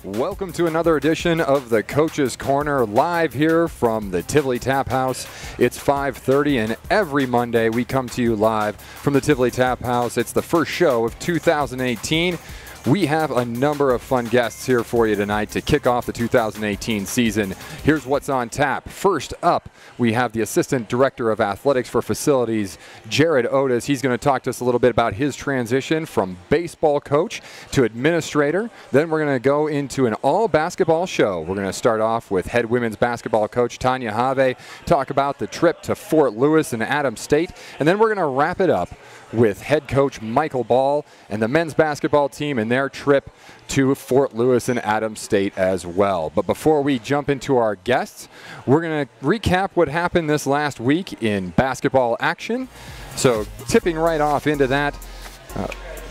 Welcome to another edition of the Coach's Corner, live here from the Tivoli Tap House. It's 5:30, and every Monday we come to you live from the Tivoli Tap House. It's the first show of 2018. We have a number of fun guests here for you tonight to kick off the 2018 season. Here's what's on tap. First up, we have the Assistant Director of Athletics for Facilities, Jerrid Oates. He's going to talk to us a little bit about his transition from baseball coach to administrator. Then we're going to go into an all-basketball show. We're going to start off with head women's basketball coach Tanya Haave, talk about the trip to Fort Lewis and Adams State, and then we're going to wrap it up with head coach Michael Bahl and the men's basketball team and their trip to Fort Lewis and Adams State as well. But before we jump into our guests, we're going to recap what happened this last week in basketball action. So tipping right off into that,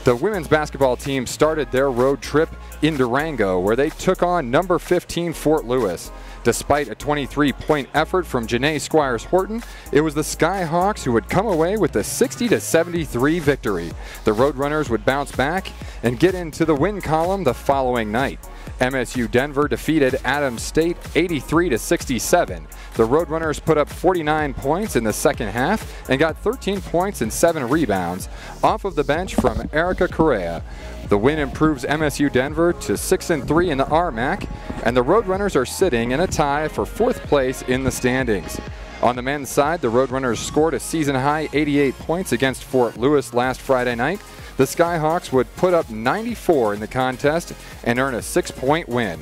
the women's basketball team started their road trip in Durango, where they took on number 15 Fort Lewis. Despite a 23-point effort from Janae Squires-Horton, it was the Skyhawks who would come away with the 60-73 victory. The Roadrunners would bounce back and get into the win column the following night. MSU Denver defeated Adams State 83-67. The Roadrunners put up 49 points in the second half and got 13 points and 7 rebounds off of the bench from Erica Correa. The win improves MSU Denver to 6-3 in the RMAC, and the Roadrunners are sitting in a tie for 4th place in the standings. On the men's side, the Roadrunners scored a season-high 88 points against Fort Lewis last Friday night. The Skyhawks would put up 94 in the contest and earn a 6-point win.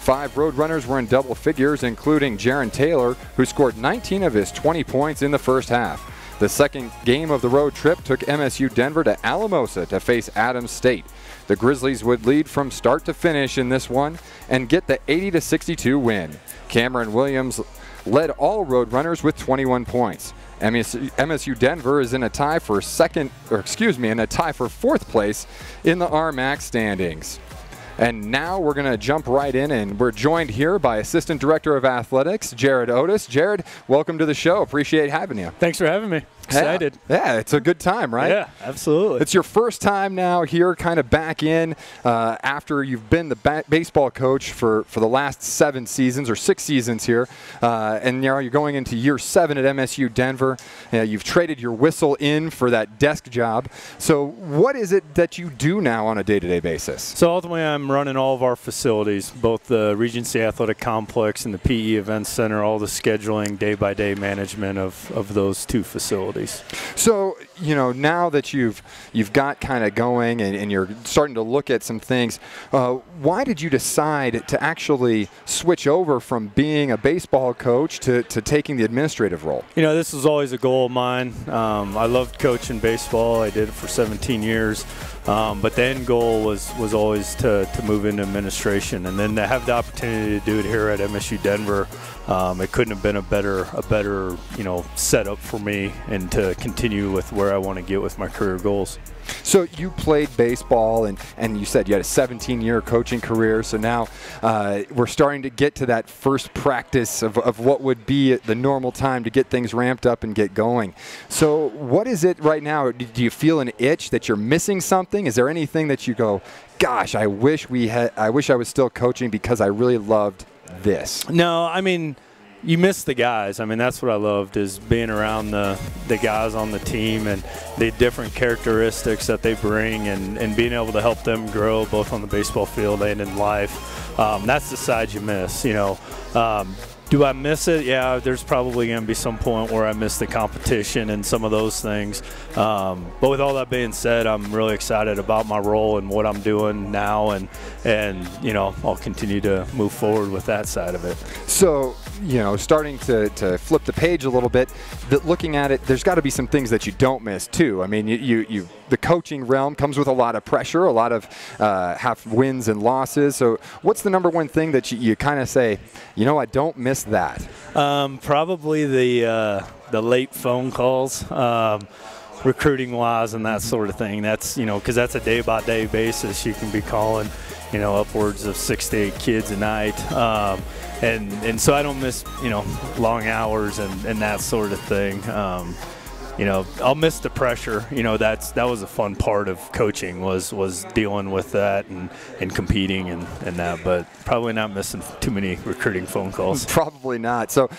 5 Roadrunners were in double figures, including Jaron Taylor, who scored 19 of his 20 points in the first half. The second game of the road trip took MSU Denver to Alamosa to face Adams State. The Grizzlies would lead from start to finish in this one and get the 80-62 win. Cameron Williams led all Roadrunners with 21 points. MSU Denver is in a tie for in a tie for 4th place in the RMAC standings. And now we're going to jump right in, and we're joined here by Assistant Director of Athletics, Jerrid Oates. Jerrid, welcome to the show. Appreciate having you. Thanks for having me. Excited. Yeah, it's a good time, right? Yeah, absolutely. It's your first time now here, kind of back in after you've been the baseball coach for the last 7 seasons or 6 seasons here, and now you're going into year 7 at MSU Denver. You've traded your whistle in for that desk job. So what is it that you do now on a day-to-day basis? So ultimately, I'm running all of our facilities, both the Regency Athletic Complex and the PE Event Center, all the scheduling, day-by-day management of those 2 facilities. So, now that you've got kind of going and you're starting to look at some things, why did you decide to actually switch over from being a baseball coach to taking the administrative role? This was always a goal of mine. I loved coaching baseball. I did it for 17 years. But the end goal was always to move into administration, and then to have the opportunity to do it here at MSU Denver, it couldn't have been a better setup for me and to continue with where I want to get with my career goals. So you played baseball, and you said you had a 17-year coaching career. So now we're starting to get to that first practice of what would be the normal time to get things ramped up and get going. So what is it right now? Do you feel an itch that you're missing something? Is there anything that you go, gosh, I wish I was still coaching because I really loved this? No, I mean, you miss the guys. I mean, that's what I loved, is being around the guys on the team and the different characteristics that they bring, and being able to help them grow both on the baseball field and in life. That's the side you miss, Do I miss it? Yeah, there's probably going to be some point where I miss the competition and some of those things. But with all that being said, I'm really excited about my role and what I'm doing now, and I'll continue to move forward with that side of it. So, starting to flip the page a little bit, looking at it, there's got to be some things that you don't miss too. I mean, the coaching realm comes with a lot of pressure, a lot of half wins and losses. So what's the number one thing that you kind of say, I don't miss that? Probably the late phone calls, recruiting wise and that sort of thing. That's, because that's a day-by-day basis. You can be calling, upwards of 6 to 8 kids a night. And so I don't miss, long hours and that sort of thing. I'll miss the pressure. That was a fun part of coaching was dealing with that and competing and that, but probably not missing too many recruiting phone calls. Probably not. So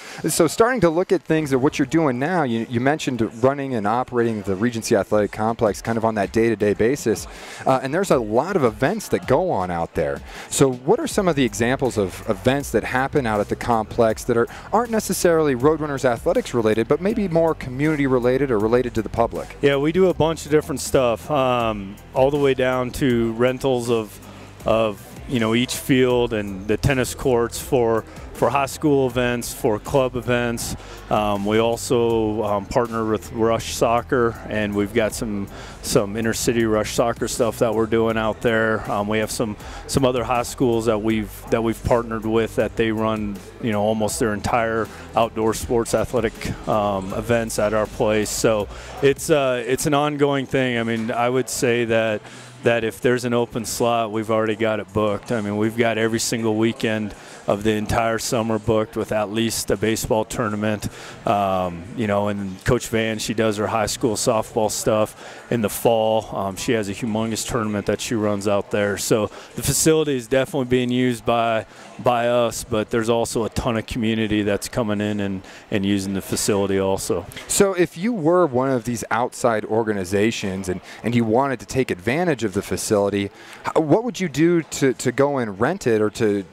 starting to look at things of what you're doing now, you mentioned running and operating the Regency Athletic Complex kind of on that day-to-day basis, and there's a lot of events that go on out there. So what are some of the examples of events that happen out at the complex that aren't necessarily Roadrunners athletics related, but maybe more community related or related to the public? Yeah, we do a bunch of different stuff, all the way down to rentals of each field and the tennis courts for high school events, for club events. We also partner with Rush Soccer, and we've got some inner city Rush Soccer stuff that we're doing out there. We have some other high schools that we've partnered with that they run almost their entire outdoor sports athletic events at our place. So it's an ongoing thing. I mean, I would say that if there's an open slot, we've already got it booked. I mean, we've got every single weekend of the entire summer booked with at least a baseball tournament. And Coach Van, she does her high school softball stuff in the fall. She has a humongous tournament that she runs out there. So the facility is definitely being used by us, but there's also a ton of community that's coming in and using the facility also. So if you were one of these outside organizations and you wanted to take advantage of the facility, what would you do to go and rent it or to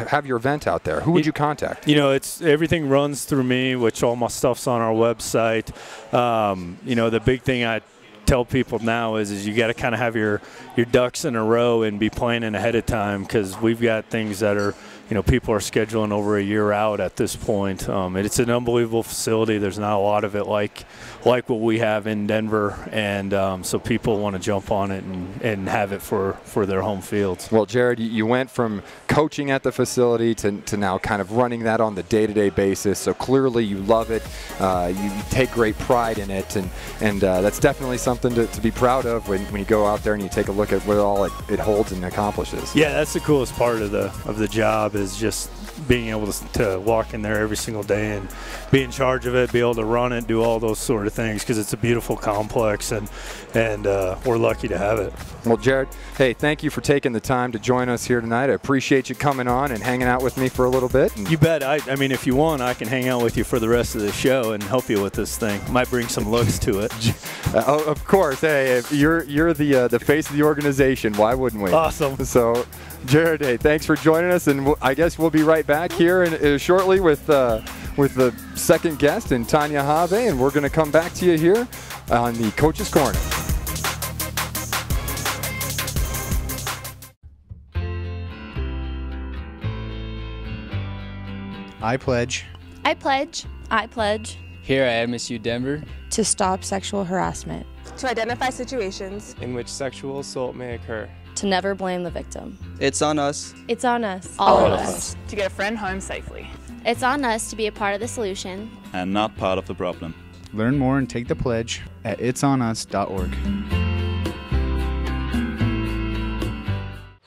have your event out there? Who would you contact? It's everything runs through me, which all my stuff's on our website. The big thing I tell people now is you got to kind of have your ducks in a row and be planning ahead of time, because we've got things that are people are scheduling over a year out at this point. It's an unbelievable facility. There's not a lot of it like what we have in Denver, and so people want to jump on it and have it for their home fields. Well, Jerrid, you went from coaching at the facility to now kind of running that on the day-to-day basis. So clearly you love it. You take great pride in it, and that's definitely something to be proud of when you go out there and you take a look at what all it holds and accomplishes. Yeah, that's the coolest part of the job, is just being able to walk in there every single day and be in charge of it, be able to run it, do all those sort of things, because it's a beautiful complex, and we're lucky to have it. Well, Jerrid, hey, thank you for taking the time to join us here tonight. I appreciate you coming on and hanging out with me for a little bit. You bet. I mean, if you want, I can hang out with you for the rest of the show and help you with this thing. Might bring some looks to it. Of course. Hey, if you're the face of the organization. Why wouldn't we? Awesome. So, Jerrid, hey, thanks for joining us, and I guess we'll be right back here shortly with the second guest, and Tanya Haave, and we're going to come back to you here on the Coach's Corner. I pledge. I pledge. I pledge. Here at MSU Denver. To stop sexual harassment. To identify situations in which sexual assault may occur. To never blame the victim. It's on us. It's on us. All of us. To get a friend home safely. It's on us to be a part of the solution. And not part of the problem. Learn more and take the pledge at itsonus.org.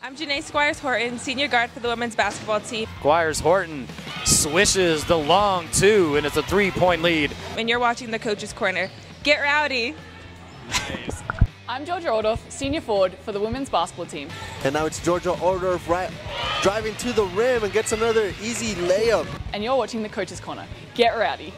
I'm Janae Squires-Horton, senior guard for the women's basketball team. Squires-Horton swishes the long two, and it's a 3-point lead. When you're watching the Coach's Corner, get rowdy. Nice. I'm Georgia Ordorf, senior forward for the women's basketball team. And now it's Georgia Ordorf driving to the rim and gets another easy layup. And you're watching the Coach's Corner. Get rowdy.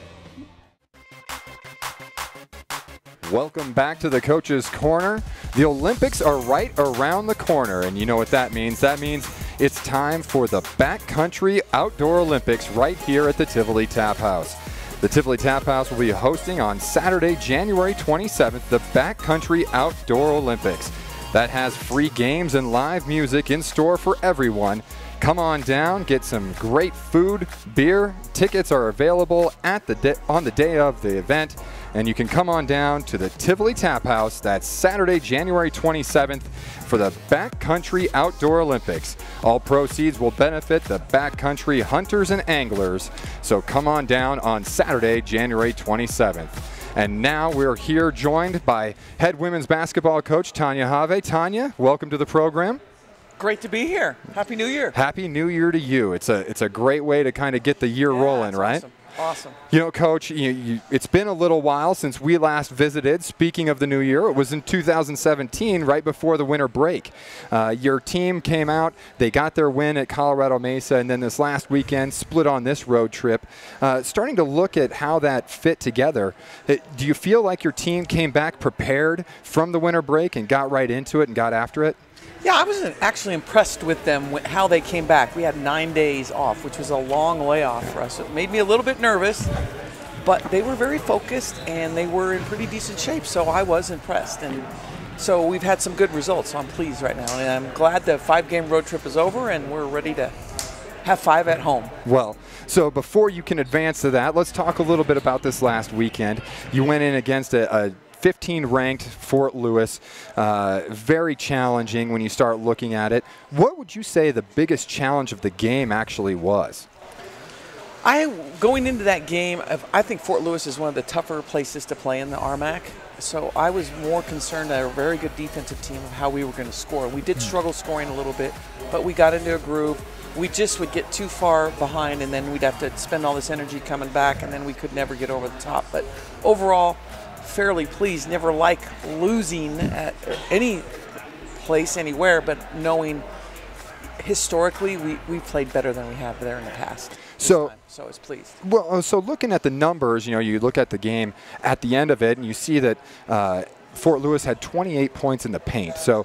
Welcome back to the Coach's Corner. The Olympics are right around the corner, and you know what that means. That means it's time for the Backcountry Outdoor Olympics right here at the Tivoli Tap House. The Tivoli Tap House will be hosting on Saturday, January 27th, the Backcountry Outdoor Olympics. That has free games and live music in store for everyone. Come on down, get some great food, beer. Tickets are available on the day of the event, and you can come on down to the Tivoli Tap House. That's Saturday, January 27th for the Backcountry Outdoor Olympics. All proceeds will benefit the backcountry hunters and anglers. So come on down on Saturday, January 27th. And now we're here joined by head women's basketball coach Tanya Haave. Tanya, welcome to the program. Great to be here. Happy New Year. Happy New Year to you. It's a great way to kind of get the year rolling, right? Awesome. Awesome. You know, Coach, it's been a little while since we last visited. Speaking of the new year, it was in 2017, right before the winter break. Your team came out, they got their win at Colorado Mesa, and then this last weekend split on this road trip. Starting to look at how that fit together, do you feel like your team came back prepared from the winter break and got right into it and got after it? Yeah, I was actually impressed with them, how they came back. We had 9 days off, which was a long layoff for us. It made me a little bit nervous, but they were very focused and they were in pretty decent shape, so I was impressed. And so we've had some good results, so I'm pleased right now. And I'm glad the 5-game road trip is over and we're ready to have 5 at home. Well, so before you can advance to that, let's talk a little bit about this last weekend. You went in against a 15-ranked Fort Lewis, very challenging when you start looking at it. What would you say the biggest challenge of the game actually was? Going into that game, I think Fort Lewis is one of the tougher places to play in the RMAC. So I was more concerned that a very good defensive team of how we were going to score. We did struggle scoring a little bit, but we got into a groove. We just would get too far behind, and then we'd have to spend all this energy coming back, and then we could never get over the top. But overall, fairly pleased. Never like losing at any place, anywhere, but knowing historically we've played better than we have there in the past. So I was pleased. Well, so looking at the numbers, you look at the game at the end of it, and you see that Fort Lewis had 28 points in the paint. So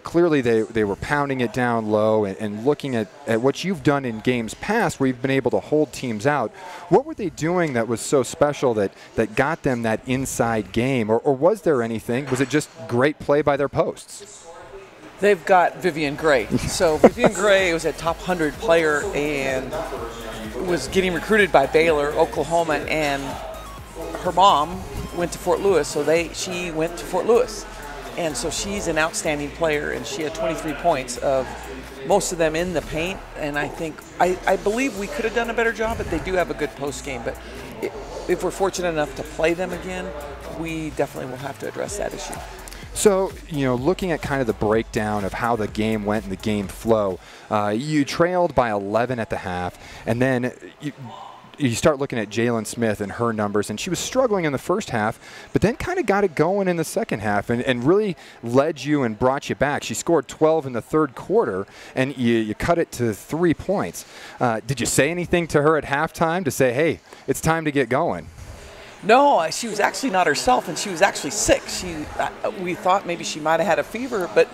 clearly they were pounding it down low, and looking at what you've done in games past where you've been able to hold teams out. What were they doing that was so special that got them that inside game? Or was there anything? Was it just great play by their posts? They've got Vivian Gray. So Vivian Gray was a top 100 player and was getting recruited by Baylor, Oklahoma, and her mom went to Fort Lewis, so she went to Fort Lewis. And so she's an outstanding player, and she had 23 points, of most of them in the paint. And I believe we could have done a better job, but they do have a good post game. But if we're fortunate enough to play them again, we definitely will have to address that issue. So, looking at kind of the breakdown of how the game went and the game flow, you trailed by 11 at the half, and then you start looking at Jalen Smith and her numbers, and she was struggling in the first half, but then kind of got it going in the second half and really led you and brought you back. She scored 12 in the third quarter, and you cut it to 3 points. Did you say anything to her at halftime to say, hey, it's time to get going? No, she was actually not herself, and she was actually sick. We thought maybe she might have had a fever, but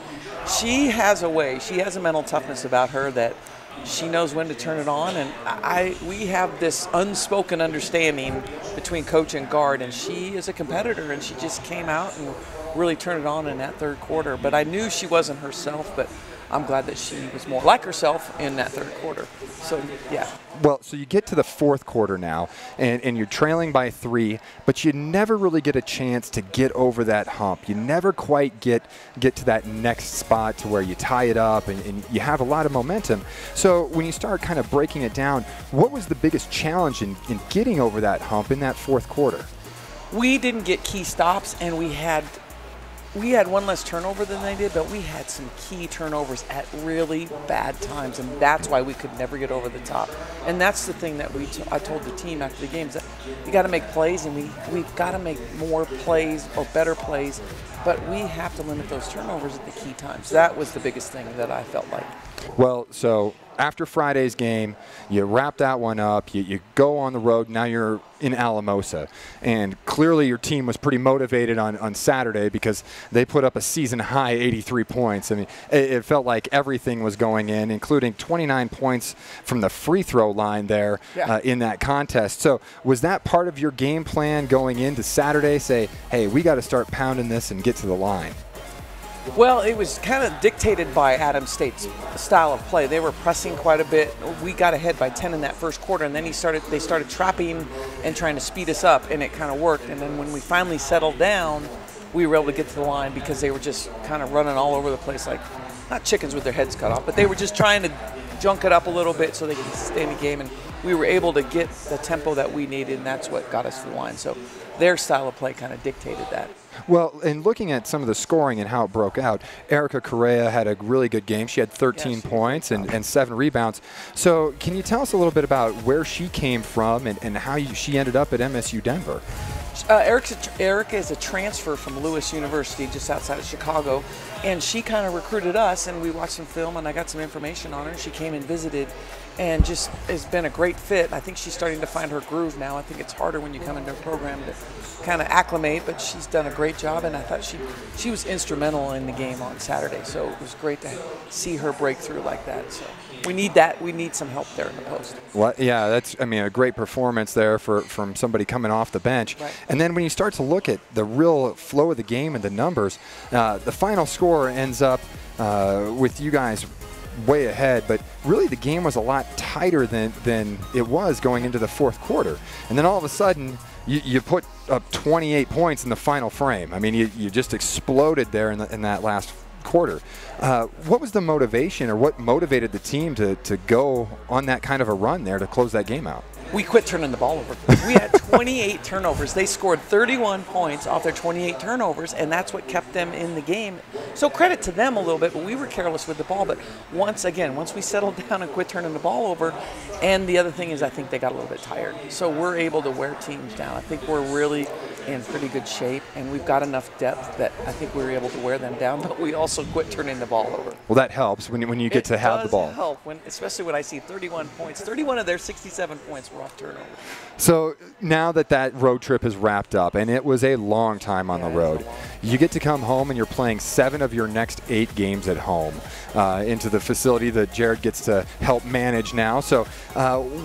she has a way. She has a mental toughness about her that she knows when to turn it on, and we have this unspoken understanding between coach and guard, and she is a competitor, and she just came out and really turned it on in that third quarter. But I knew she wasn't herself, but I'm glad that she was more like herself in that third quarter. So, yeah. Well, so you get to the fourth quarter now, and you're trailing by 3, but you never really get a chance to get over that hump. You never quite get to that next spot to where you tie it up and you have a lot of momentum. So when you start kind of breaking it down, what was the biggest challenge in getting over that hump in that fourth quarter? We didn't get key stops, and we had one less turnover than they did, but we had some key turnovers at really bad times, and that's why we could never get over the top. And that's the thing that I told the team after the game, is that you got to make plays, and we've got to make more plays or better plays, but we have to limit those turnovers at the key times. That was the biggest thing that I felt like. Well, so after Friday's game, you wrap that one up, you go on the road, now you're in Alamosa. And clearly your team was pretty motivated on Saturday because they put up a season-high 83 points. I mean, it felt like everything was going in, including 29 points from the free throw line there in that contest. So was that part of your game plan going into Saturday, say, hey, we got to start pounding this and get to the line? Well, it was kind of dictated by Adams State's style of play. They were pressing quite a bit. We got ahead by 10 in that first quarter, and then they started trapping and trying to speed us up, and it kind of worked. And then when we finally settled down, we were able to get to the line because they were just kind of running all over the place, like not chickens with their heads cut off, but they were just trying to junk it up a little bit so they can stay in the game, and we were able to get the tempo that we needed, and that's what got us to the line. So their style of play kind of dictated that. Well, in looking at some of the scoring and how it broke out, Erica Correa had a really good game. She had 13 points and 7 rebounds. So can you tell us a little bit about where she came from and how she ended up at MSU Denver? Erica is a transfer from Lewis University just outside of Chicago, and she kind of recruited us, and we watched some film, and I got some information on her. She came and visited and just has been a great fit. I think she's starting to find her groove now. I think it's harder when you come into a program to kind of acclimate, but she's done a great job, and I thought she was instrumental in the game on Saturday, so it was great to see her break through like that. So we need that. We need some help there in the post. Well, yeah, that's, I mean, a great performance there from somebody coming off the bench. Right. And then when you start to look at the real flow of the game and the numbers, the final score ends up with you guys way ahead, but really the game was a lot tighter than it was going into the fourth quarter. And then all of a sudden, you put up 28 points in the final frame. I mean, you just exploded there in that last quarter. What was the motivation, or what motivated the team to go on that kind of a run there to close that game out? We quit turning the ball over. We had 28 turnovers. They scored 31 points off their 28 turnovers, and that's what kept them in the game. So credit to them a little bit, but we were careless with the ball. But once we settled down and quit turning the ball over, and the other thing is I think they got a little bit tired. So we're able to wear teams down. I think we're really in pretty good shape, and we've got enough depth that I think we were able to wear them down, but we also quit turning the ball over. Well, that helps when you get to have the ball. It does help, especially when I see 31 points. 31 of their 67 points were off turnover. So now that road trip is wrapped up, and it was a long time on the road, you get to come home and you're playing 7 of your next 8 games at home into the facility that Jerrid gets to help manage now. So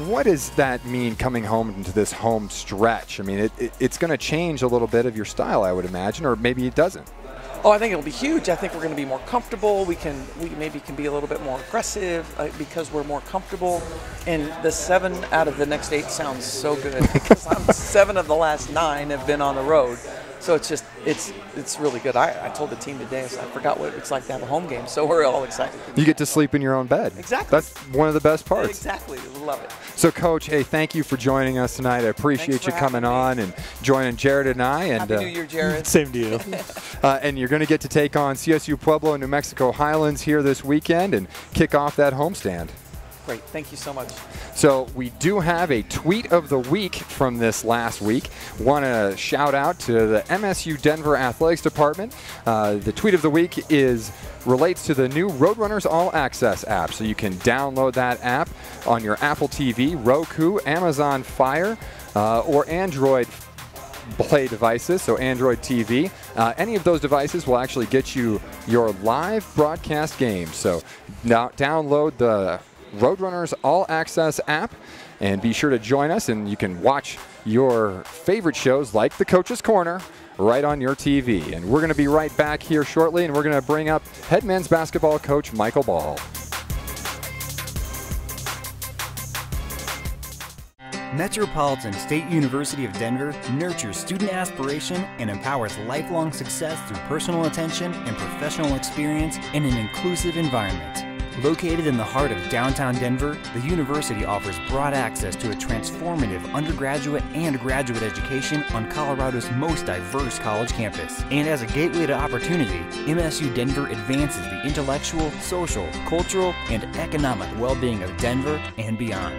what does that mean coming home into this home stretch? I mean, it's going to change a little bit of your style, I would imagine, or maybe it doesn't. Oh, I think it'll be huge. I think we're going to be more comfortable. We maybe can be a little bit more aggressive because we're more comfortable. And the 7 out of the next 8 sounds so good because 7 of the last 9 have been on the road. So it's really good. I told the team today, I forgot what it's like to have a home game, so we're all excited. You get to sleep in your own bed. Exactly. That's one of the best parts. Exactly. Love it. So, Coach, hey, thank you for joining us tonight. I appreciate you coming on and joining Jerrid and I. And, Happy New Year, Jerrid. Same to you. And you're going to get to take on CSU Pueblo and New Mexico Highlands here this weekend and kick off that homestand. Great. Thank you so much. So we do have a tweet of the week from this last week. Want to shout out to the MSU Denver Athletics Department. The tweet of the week relates to the new Roadrunners All Access app. So you can download that app on your Apple TV, Roku, Amazon Fire, or Android Play devices, so Android TV. Any of those devices will actually get you your live broadcast games. So now download the Roadrunners All Access app and be sure to join us, and you can watch your favorite shows like the Coach's Corner right on your TV. And we're going to be right back here shortly, and we're going to bring up head men's basketball coach Michael Bahl. Metropolitan State University of Denver nurtures student aspiration and empowers lifelong success through personal attention and professional experience in an inclusive environment. Located in the heart of downtown Denver, the university offers broad access to a transformative undergraduate and graduate education on Colorado's most diverse college campus. And as a gateway to opportunity, MSU Denver advances the intellectual, social, cultural, and economic well-being of Denver and beyond.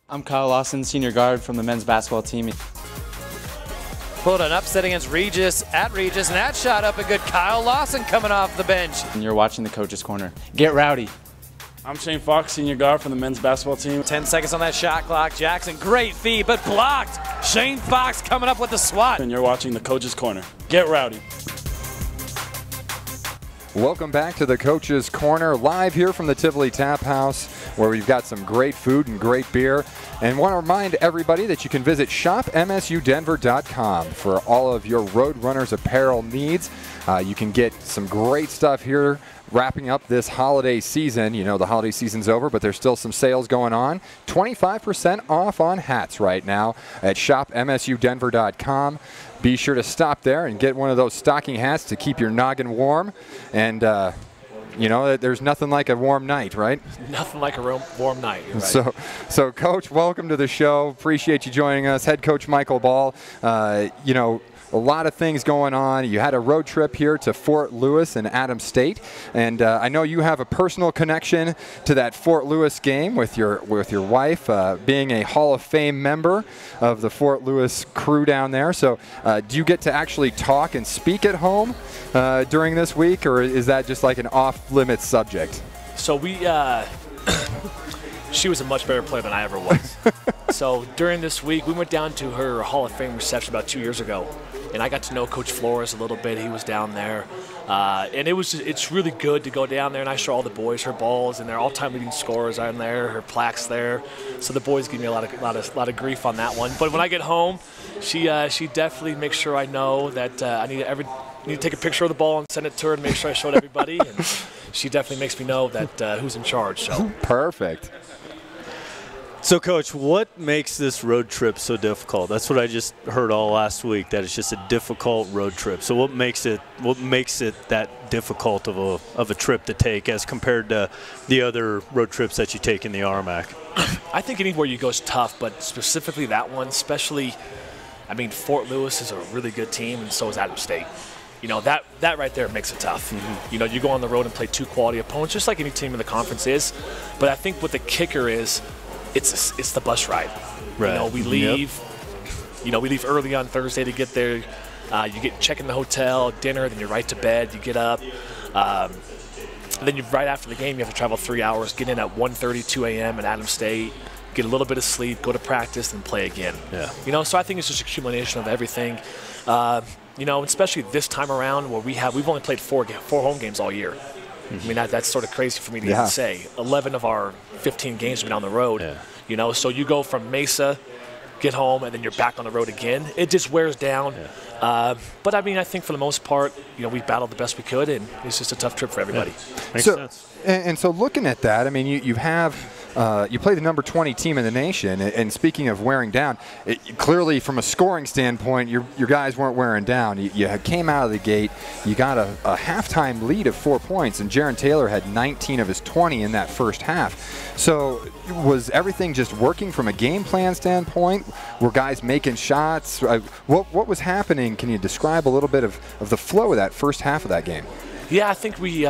I'm Kyle Lawson, senior guard from the men's basketball team. Pulled an upset against Regis, and that shot up a good Kyle Lawson coming off the bench. And you're watching the Coach's Corner. Get rowdy. I'm Shane Fox, senior guard from the men's basketball team. 10 seconds on that shot clock. Jackson, great feed, but blocked. Shane Fox coming up with the swat. And you're watching the Coach's Corner. Get rowdy. Welcome back to the Coach's Corner, live here from the Tivoli Tap House, where we've got some great food and great beer. And want to remind everybody that you can visit shopmsudenver.com for all of your Roadrunners apparel needs. You can get some great stuff here wrapping up this holiday season. You know, the holiday season's over, but there's still some sales going on. 25% off on hats right now at shopmsudenver.com. Be sure to stop there and get one of those stocking hats to keep your noggin warm. And you know, there's nothing like a warm night, right? Nothing like a warm night. You're right. So, Coach, welcome to the show. Appreciate you joining us. Head coach Michael Bahl. You know, a lot of things going on. You had a road trip here to Fort Lewis and Adams State, and I know you have a personal connection to that Fort Lewis game with your wife, being a Hall of Fame member of the Fort Lewis crew down there. So, do you get to actually talk and speak at home during this week, or is that just like an off-limits subject? So she was a much better player than I ever was. So during this week, we went down to her Hall of Fame reception about 2 years ago, and I got to know Coach Flores a little bit. He was down there, and it's really good to go down there, and I show all the boys her balls, and they're all-time leading scorers on there, her plaques there. So the boys give me a lot of grief on that one. But when I get home, she definitely makes sure I know that I need to take a picture of the ball and send it to her to make sure I show it everybody. And she definitely makes me know that who's in charge. So perfect. So, Coach, what makes this road trip so difficult? That's what I just heard all last week, that it's just a difficult road trip. So what makes it that difficult of a trip to take as compared to the other road trips that you take in the RMAC? I think anywhere you go is tough, but specifically that one, especially, I mean, Fort Lewis is a really good team, and so is Adams State. You know, that right there makes it tough. Mm-hmm. You know, you go on the road and play two quality opponents, just like any team in the conference is. But I think what the kicker is, it's the bus ride. Right. You know, we leave. Yep. You know, we leave early on Thursday to get there. You check in the hotel, dinner, then you're right to bed. You get up. Then right after the game, you have to travel 3 hours, get in at 1:30, 2 a.m. at Adams State, get a little bit of sleep, go to practice, and play again. Yeah. You know, so I think it's just accumulation of everything. You know, especially this time around where we've only played four home games all year. I mean, that's sort of crazy for me to even say. 11 of our 15 games have been on the road. Yeah. You know, so you go from Mesa, get home, and then you're back on the road again. It just wears down. Yeah. But, I mean, I think for the most part, you know, we battled the best we could, and it's just a tough trip for everybody. Yeah. Makes sense. And so looking at that, I mean, you have you play the number 20 team in the nation, and speaking of wearing down, clearly from a scoring standpoint, your guys weren't wearing down. You came out of the gate, you got a halftime lead of 4 points, and Jaron Taylor had 19 of his 20 in that first half. So was everything just working from a game plan standpoint? Were guys making shots? What was happening? Can you describe a little bit of the flow of that first half of that game? Yeah, I think we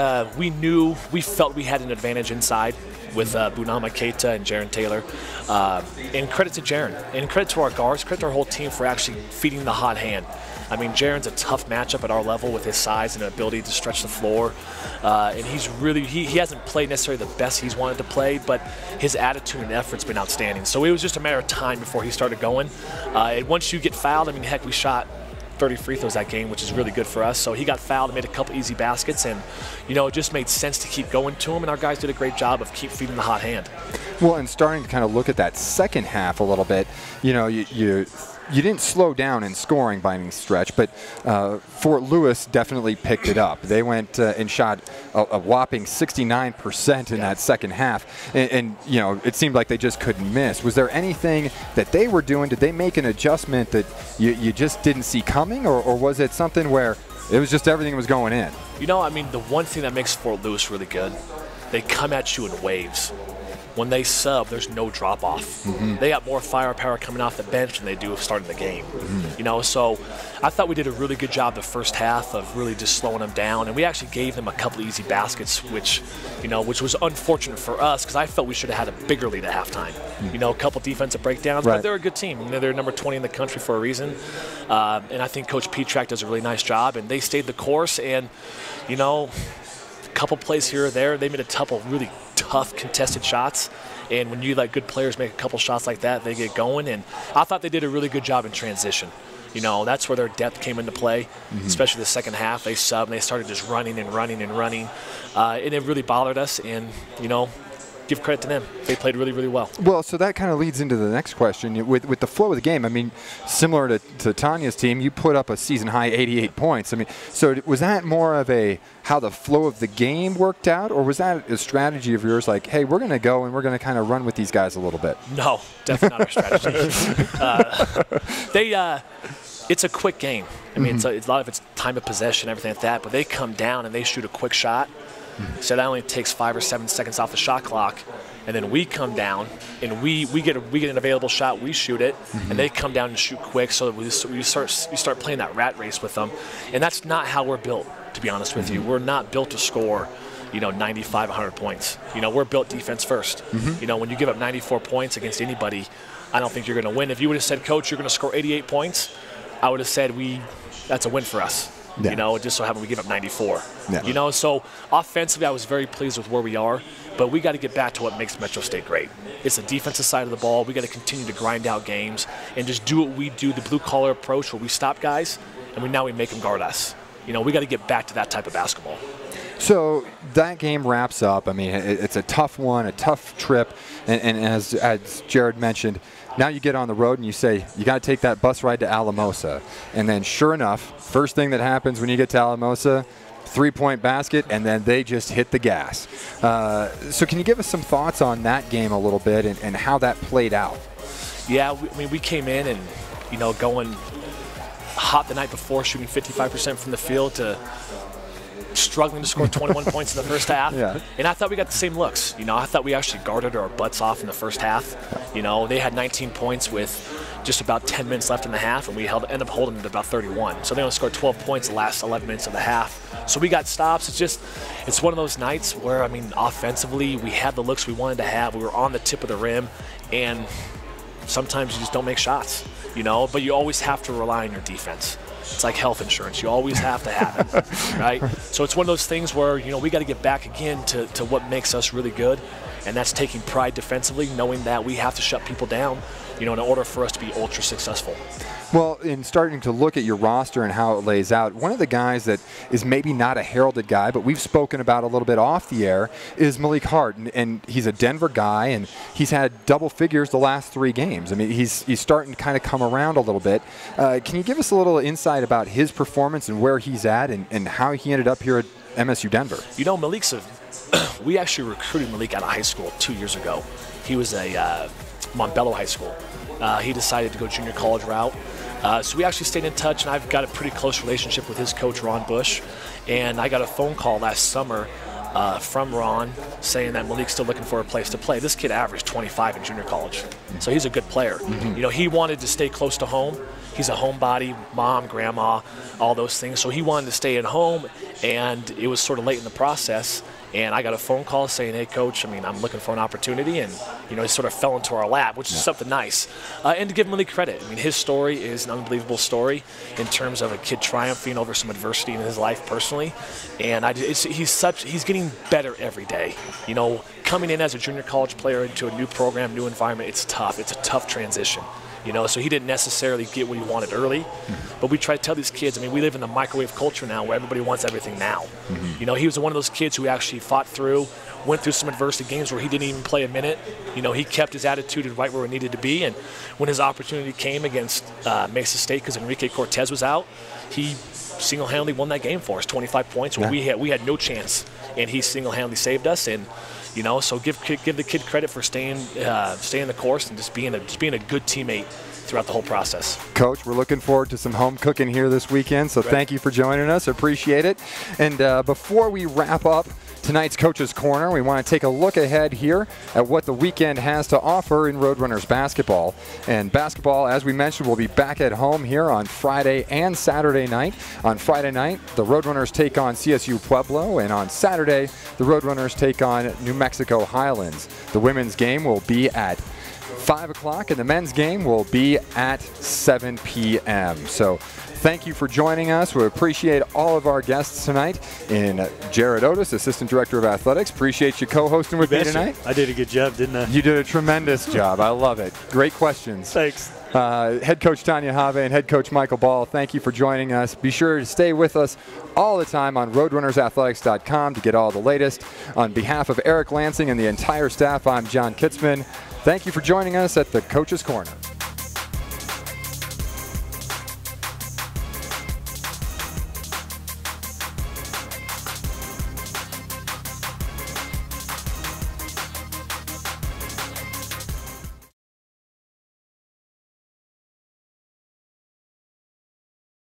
felt we had an advantage inside with Bunama Keita and Jaron Taylor. And credit to Jaron. And credit to our guards, credit to our whole team for actually feeding the hot hand. I mean, Jaron's a tough matchup at our level with his size and ability to stretch the floor. And he's really, he hasn't played necessarily the best he's wanted to play, but his attitude and effort's been outstanding. So it was just a matter of time before he started going. And once you get fouled, I mean, heck, we shot 30 free throws that game, which is really good for us. So he got fouled and made a couple easy baskets, and you know, it just made sense to keep going to him, and our guys did a great job of keep feeding the hot hand. Well, and starting to kind of look at that second half a little bit, you know, you didn't slow down in scoring by any stretch, but Fort Lewis definitely picked it up. They went and shot a whopping 69% in that second half, and you know, it seemed like they just couldn't miss. Was there anything that they were doing? Did they make an adjustment that you just didn't see coming, or was it something where it was just everything was going in? You know, I mean, the one thing that makes Fort Lewis really good, they come at you in waves. When they sub, there's no drop-off. Mm-hmm. They got more firepower coming off the bench than they do starting the game. Mm-hmm. You know, so I thought we did a really good job the first half of really just slowing them down, and we actually gave them a couple easy baskets, which was unfortunate for us because I felt we should have had a bigger lead at halftime. Mm-hmm. You know, a couple defensive breakdowns, but they're a good team. You know, they're number 20 in the country for a reason, and I think Coach Petrak does a really nice job, and they stayed the course, and you know, a couple plays here or there, they made a couple really tough contested shots, and when you let good players make a couple shots like that, they get going, and I thought they did a really good job in transition. You know, that's where their depth came into play, especially the second half. They subbed, and they started just running and running and running, and it really bothered us, and, you know, give credit to them. They played really, really well. Well, so that kind of leads into the next question. With the flow of the game, I mean, similar to Tanya's team, you put up a season-high 88 points. I mean, so was that more of how the flow of the game worked out, or was that a strategy of yours like, hey, we're going to go and we're going to kind of run with these guys a little bit? No, definitely not our strategy. It's a quick game. I mean, it's a lot of it's time of possession, everything like that, but they come down and they shoot a quick shot. So that only takes 5 or 7 seconds off the shot clock. And then we come down and we get an available shot, we shoot it, and they come down and shoot quick. So that we start playing that rat race with them, and that's not how we're built. To be honest with you, we're not built to score, 95, 100 points. We're built defense first. When you give up 94 points against anybody, I don't think you're going to win. If you would have said, Coach, you're going to score 88 points, I would have said that's a win for us. Yeah. Just so happen we give up 94. Yeah. So offensively, I was very pleased with where we are, but we got to get back to what makes Metro State great. It's the defensive side of the ball. We got to continue to grind out games and just do what we do, the blue-collar approach where we stop guys and we make them guard us. We got to get back to that type of basketball. So that game wraps up. I mean, it's a tough one, a tough trip, and as Jerrid mentioned, now you get on the road and you say, you got to take that bus ride to Alamosa. And then sure enough, first thing that happens when you get to Alamosa, 3-point basket, and then they just hit the gas. So can you give us some thoughts on that game a little bit and how that played out? Yeah, we came in and, going hot the night before, shooting 55% from the field to struggling to score 21 points in the first half. Yeah. And I thought we got the same looks. I thought we actually guarded our butts off in the first half. They had 19 points with just about 10 minutes left in the half, and we ended up holding it at about 31. So they only scored 12 points the last 11 minutes of the half. So we got stops. It's one of those nights where, offensively, we had the looks we wanted to have. We were on the tip of the rim, and sometimes you just don't make shots, but you always have to rely on your defense. It's like health insurance. You always have to have it, right? So it's one of those things where, we got to get back again to what makes us really good, and that's taking pride defensively, knowing that we have to shut people down, in order for us to be ultra successful. Well, in starting to look at your roster and how it lays out, one of the guys that is maybe not a heralded guy, but we've spoken about a little bit off the air, is Malik Hart. And he's a Denver guy, and he's had double figures the last 3 games. I mean, he's starting to kind of come around a little bit. Can you give us a little insight about his performance and where he's at and how he ended up here at MSU Denver? Malik's we actually recruited Malik out of high school 2 years ago. He was a Montbello High School. He decided to go junior college route. So we actually stayed in touch, and I've got a pretty close relationship with his coach, Ron Bush. And I got a phone call last summer from Ron saying that Malik's still looking for a place to play. This kid averaged 25 in junior college, so he's a good player. He wanted to stay close to home. He's a homebody, mom, grandma, all those things. So he wanted to stay at home, and it was sort of late in the process. And I got a phone call saying, hey, Coach, I'm looking for an opportunity. And, he sort of fell into our lap, which is something nice. And to give Malik credit, his story is an unbelievable story in terms of a kid triumphing over some adversity in his life personally. And he's getting better every day. Coming in as a junior college player into a new program, new environment, it's tough. It's a tough transition. So he didn't necessarily get what he wanted early. But we try to tell these kids, we live in the microwave culture now where everybody wants everything now. He was one of those kids who actually fought through, went through some adversity games where he didn't even play a minute. He kept his attitude right where it needed to be. And when his opportunity came against Mesa State because Enrique Cortez was out, he single-handedly won that game for us, 25 points. Where we had no chance, and he single-handedly saved us. And so give the kid credit for staying the course and just being a good teammate throughout the whole process. Coach, we're looking forward to some home cooking here this weekend, so thank you for joining us. Appreciate it. And before we wrap up tonight's Coach's Corner, we want to take a look ahead here at what the weekend has to offer in Roadrunners basketball. And basketball, as we mentioned, will be back at home here on Friday and Saturday night. On Friday night, the Roadrunners take on CSU Pueblo, and on Saturday, the Roadrunners take on New Mexico Highlands. The women's game will be at 5 o'clock, and the men's game will be at 7 p.m. So thank you for joining us. We appreciate all of our guests tonight. In Jerrid Oates, Assistant Director of Athletics. Appreciate you co-hosting with me tonight. I did a good job, didn't I? You did a tremendous job. I love it. Great questions. Thanks. Head Coach Tanya Haave and Head Coach Michael Bahl, thank you for joining us. Be sure to stay with us all the time on RoadrunnersAthletics.com to get all the latest. On behalf of Eric Lansing and the entire staff, I'm John Kietzmann. Thank you for joining us at the Coach's Corner.